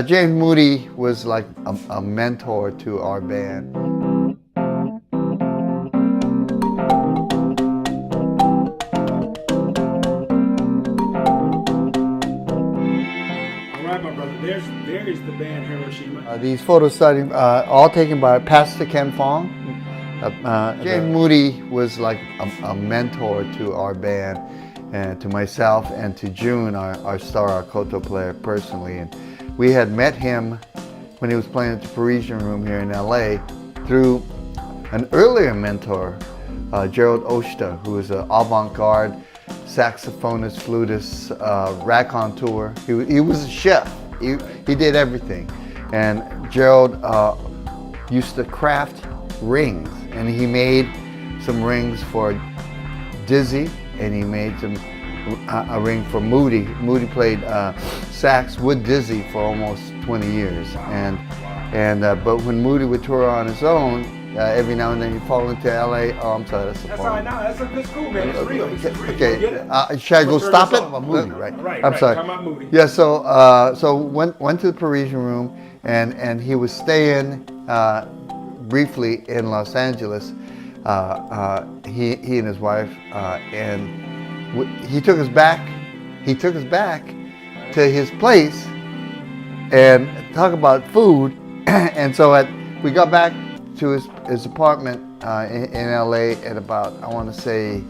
James Moody was like a mentor to our band. All right, my brother, there is the band Hiroshima. These photos starting, all taken by Pastor Ken Fong. James Moody was like a mentor to our band, and to myself and to June, our star, our koto player personally. And we had met him when he was playing at the Parisian Room here in LA through an earlier mentor, Gerald Oshita, who was an avant-garde saxophonist, flutist, raconteur. He was a chef. He did everything. And Gerald used to craft rings, and he made some rings for Dizzy, and he made a ring for Moody. Moody played sax with Dizzy for almost 20 years, but when Moody would tour on his own, every now and then he'd fall into LA. Oh, I'm sorry, that's the That's all right now. That's cool, man. It's real. It's real. Okay, should I go stop it? Moody, right? I'm sorry. Come on, Moody. Yeah, so went to the Parisian Room, and he was staying briefly in Los Angeles. He and his wife, and he took us back. He took us back to his place, and talk about food. And so we got back to his apartment in LA at about, I want to say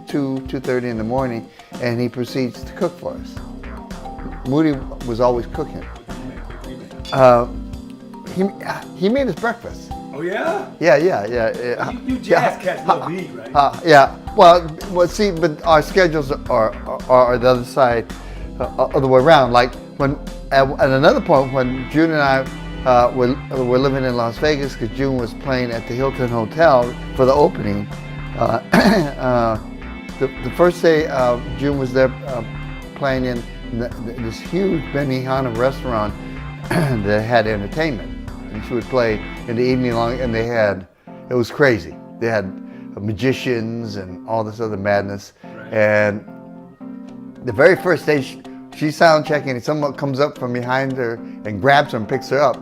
2:30 in the morning, and he proceeds to cook for us. Moody was always cooking. He made us breakfast. Oh yeah? Yeah. You jazz cats love to eat, right? Yeah. Well, see, but our schedules are the other side, other way around. Like when at another point when June and I were living in Las Vegas, because June was playing at the Hilton Hotel for the opening. The first day June was there playing in this huge Benihana restaurant that had entertainment. And she would play in the evening long, and it was crazy. They had magicians and all this other madness. Right. And the very first day she's sound checking, and someone comes up from behind her and grabs her and picks her up.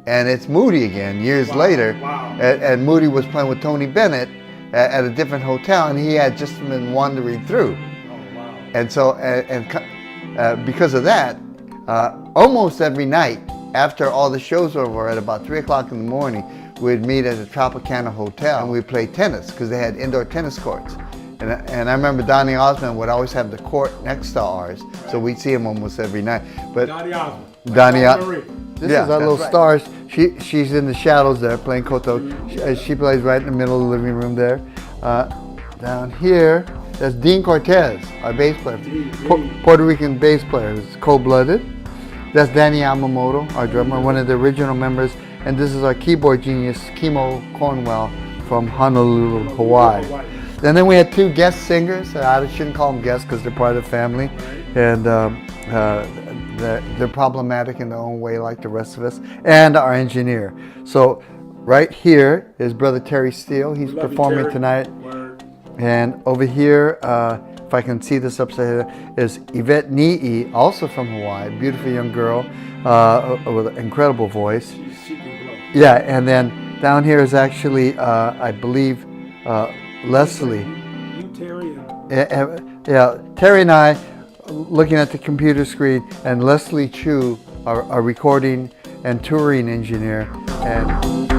And it's Moody again, years later. Wow. And Moody was playing with Tony Bennett at a different hotel, and he had just been wandering through. Oh, wow. And so, because of that, almost every night, after all the shows were over at about 3 o'clock in the morning, we'd meet at the Tropicana Hotel, and we'd play tennis, because they had indoor tennis courts. And I remember Donny Osmond would always have the court next to ours, so we'd see him almost every night. But Donny Osmond. This is our little stars. She's in the shadows there playing koto. She plays right in the middle of the living room there. Down here, that's Dean Cortez, our bass player, Puerto Rican bass player. It's cold-blooded. That's Danny Yamamoto, our drummer, one of the original members. And this is our keyboard genius, Kimo Cornwell from Honolulu, Hawaii. And then we had two guest singers. I shouldn't call them guests because they're part of the family. And they're problematic in their own way like the rest of us. And our engineer. So right here is Brother Terry Steele. He's performing tonight. And over here, if I can see this upside down, is Yvette Ni'i, also from Hawaii, beautiful young girl with an incredible voice. Yeah, and then down here is actually, I believe, Leslie. Terry. Yeah, Terry and I looking at the computer screen, and Leslie Chu, our recording and touring engineer. And